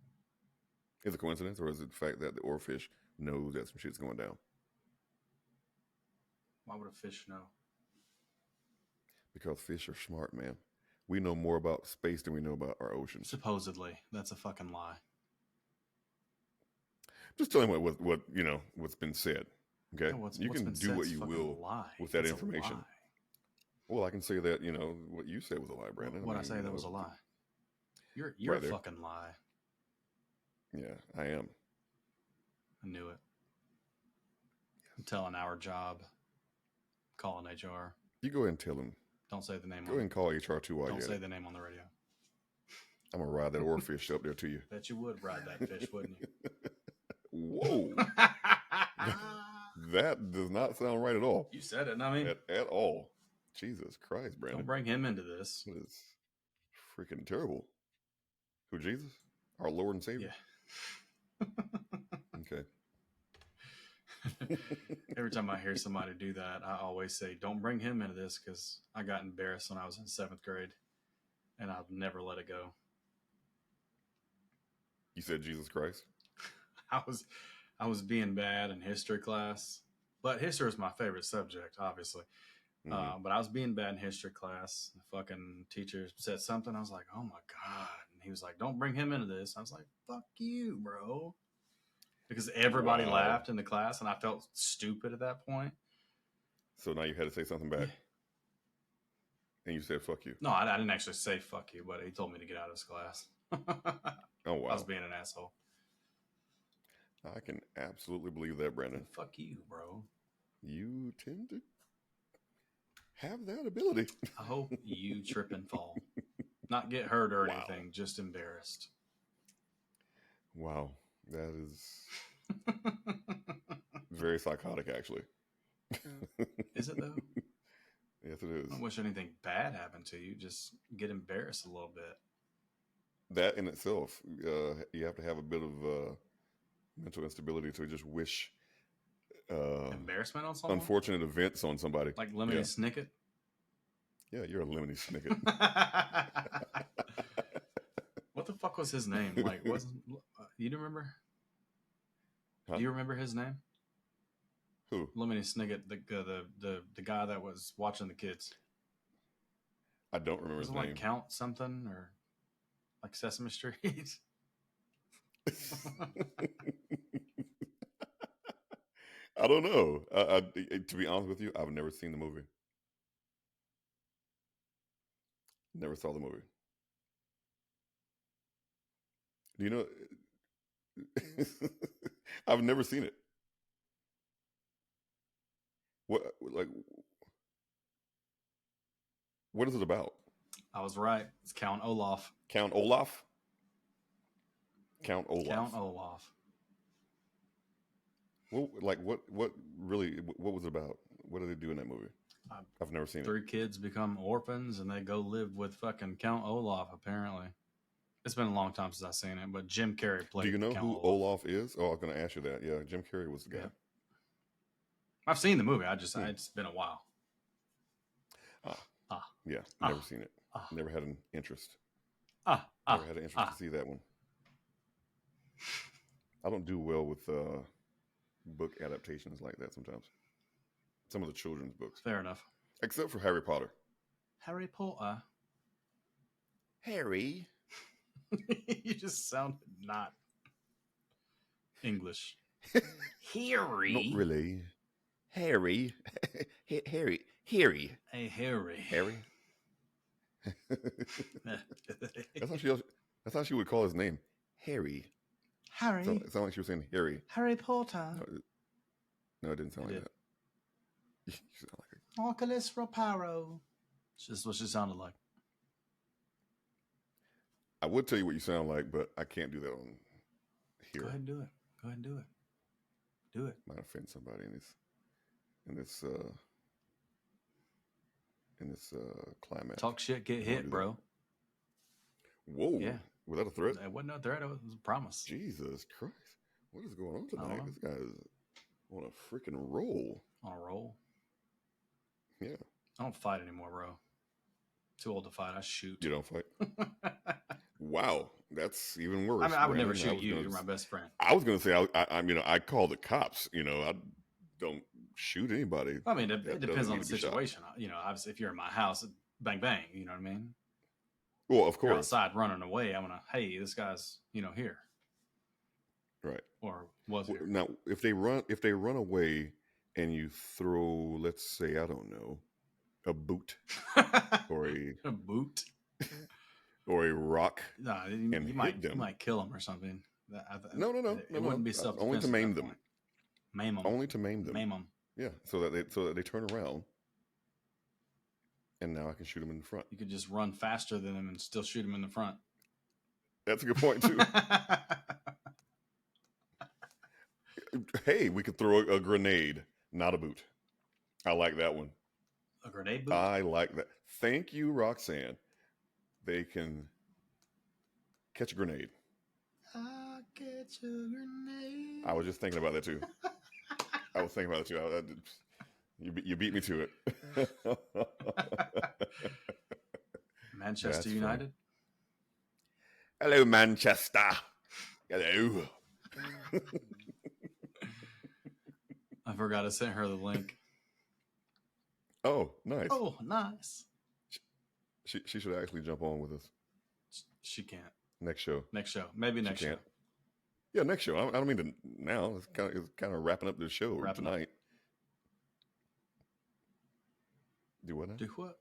Is it coincidence, or is it the fact that the oarfish knows that some shit's going down? Why would a fish know? Because fish are smart, man. We know more about space than we know about our oceans. Supposedly. That's a fucking lie. Just telling what you know, what's been said. Okay, Yeah, you what's can been do said what is you fucking a will lie. with that It's a information. lie. Well, I can say that what you said was a lie, Brandon. What I I mean, say that was a lie. You're a right there. fucking lie. Yeah, I am. I knew it. I'm telling our job, calling HR. You go ahead and tell him. Don't say the name. Go ahead and call HR too while Don't you're say at it. the name on the radio. I'm gonna ride that oarfish up there to you. Bet you would ride that fish, wouldn't you? Whoa, that does not sound right at all. You said it, I mean, At all. Jesus Christ, Brandon. don't bring him into this. That is freaking terrible. Who, Jesus? Our Lord and Savior? Yeah. Okay. Every time I hear somebody do that, I always say, don't bring him into this, because I got embarrassed when I was in 7th grade, and I've never let it go. You said Jesus Christ? I was being bad in history class, but history was my favorite subject, obviously. Mhm. But I was being bad in history class. The fucking teacher said something. I was like, oh my God. And he was like, don't bring him into this. I was like, fuck you, bro. Because everybody Wow. laughed in the class, and I felt stupid at that point. So now you had to say something back. Yeah. And you said, fuck you. No, I didn't actually say fuck you, but he told me to get out of his class. Oh, wow. I was being an asshole. I can absolutely believe that, Brandon. Fuck you, bro. You tend to have that ability. I hope you trip and fall. Not get hurt or Wow. anything, just embarrassed. Wow. That is very psychotic, actually. Is it, though? Yes, it is. I don't wish anything bad happened to you. Just get embarrassed a little bit. That in itself, you have to have a bit of mental instability to just wish Embarrassment on someone? unfortunate events on somebody. Like Lemony Snicket? Yeah, you're a Lemony Snicket. What the fuck was his name? Like, wasn't you remember? Huh? Do you remember his name? Who? Lemony Snicket, the guy that was watching the kids. I don't remember Was his it name. like Count something or like Sesame Street? I don't know. To be honest with you, I've never seen the movie. Never saw the movie. Do you know? I've never seen it. What is it about? I was right. It's Count Olaf. Count Olaf? Count Olaf. Count Olaf. What really, what was it about? What do they do in that movie? I've never seen it. 3 kids become orphans and they go live with fucking Count Olaf, apparently. It's been a long time since I've seen it, but Jim Carrey played. Do you know Count who Olaf is? Oh, I was going to ask you that. Yeah, Jim Carrey was the guy. Yeah. I've seen the movie. It's been a while. Yeah, never seen it. Never had an interest. Never had an interest to see that one. I don't do well with book adaptations like that sometimes. Some of the children's books. Fair enough. Except for Harry Potter. Harry Potter. Harry. You just sounded not English. Harry. Not really. Harry. Harry. Harry. Hey, Harry. Harry. That's how she would call his name. Harry. Harry. So, it sounded like she was saying Harry. Harry Potter. No, it didn't sound like that. You sound like Oculus Reparo. It's just what she sounded like. I would tell you what you sound like, but I can't do that on here. Go ahead and do it. Go ahead and do it. Do it. Might offend somebody in this climate. Talk shit, get hit, bro. Whoa. Yeah. Was that a threat? It wasn't a threat. It was a promise. Jesus Christ. What is going on tonight? This guy is on a freaking roll. On a roll? Yeah. I don't fight anymore, bro. Too old to fight. I shoot. You don't fight? Wow. That's even worse. I mean, I would Brandon. never shoot you. You're my best friend. I was going to say, I call the cops. I don't shoot anybody. I mean, it depends on the situation. Obviously, if you're in my house, bang, bang. You know what I mean? Well, of course. You're outside running away. I'm going to, hey, this guy's, here. Right. Or was here. Now, if they run away and you throw, let's say, I don't know, a boot or A boot? a rock No, and you hit them. might kill them or something. No, It wouldn't be self only defense to at maim that them. point. Maim them. Only to maim them. Maim them. Yeah, so that they turn around, and now I can shoot them in the front. You could just run faster than them and still shoot them in the front. That's a good point too. Hey, we could throw a grenade, not a boot. I like that one. A grenade boot? I like that. Thank you, Roxanne. They can catch a grenade. I'll catch a grenade. I was just thinking about that too. You beat me to it. Manchester That's United? Hello, Manchester. Hello. I forgot to send her the link. Oh, nice. Oh, nice. She should actually jump on with us She can't. next show. Next show. Maybe next She show. can't. Yeah, next show. I don't mean to now. It's kind of wrapping up the show Wrapping up. tonight. Do what now? Do what?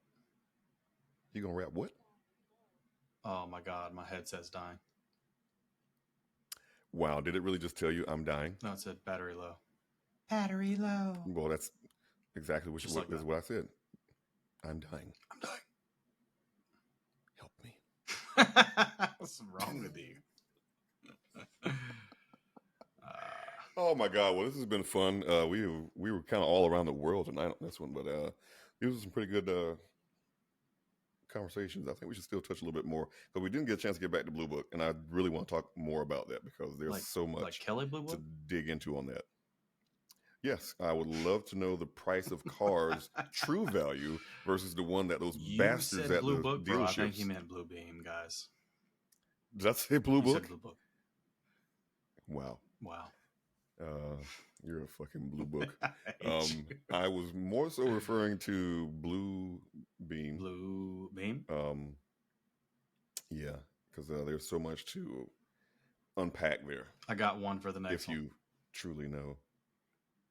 You gonna wrap what? Oh my God, my headset's dying. Wow, did it really just tell you I'm dying? No, it said battery low. Battery low. Well, that's exactly Just like that. what I said. I'm dying. I'm dying. Help me. What's wrong with you? Oh my God! Well, this has been fun. We were kind of all around the world tonight on this one, but these were some pretty good conversations. I think we should still touch a little bit more because we didn't get a chance to get back to Blue Book, and I really want to talk more about that because there's so much like Kelly Blue to Book? dig into on that. Yes, I would love to know the price of cars' true value versus the one that those You bastards said at Blue the Book, bro. I think dealerships. he meant Blue Beam, guys. Did I say Blue You Book? said Blue Book. Wow. Wow. You're a fucking Blue Book. I hate you. I was more so referring to Blue Beam. Blue Beam? Yeah, because there's so much to unpack there. I got one for the next If one. you truly know.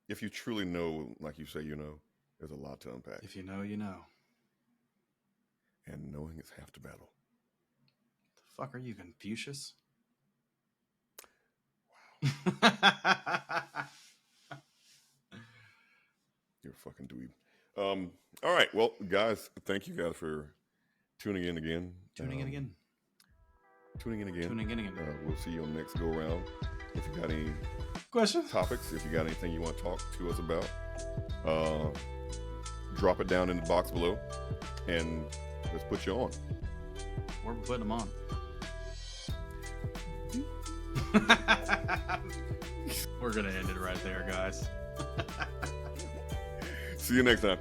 If you truly know, like you say, you know, there's a lot to unpack. If you know, you know. And knowing is half the battle. The fuck are you, Confucius? You're a fucking dweeb. All right. Well, guys, thank you guys for tuning in again. Tuning in again. Tuning in again. Tuning in again. We'll see you on the next go around. If you got any Questions? topics, if you got anything you want to talk to us about, drop it down in the box below and let's put you on. Where we putting them on? We're going to end it right there, guys. See you next time.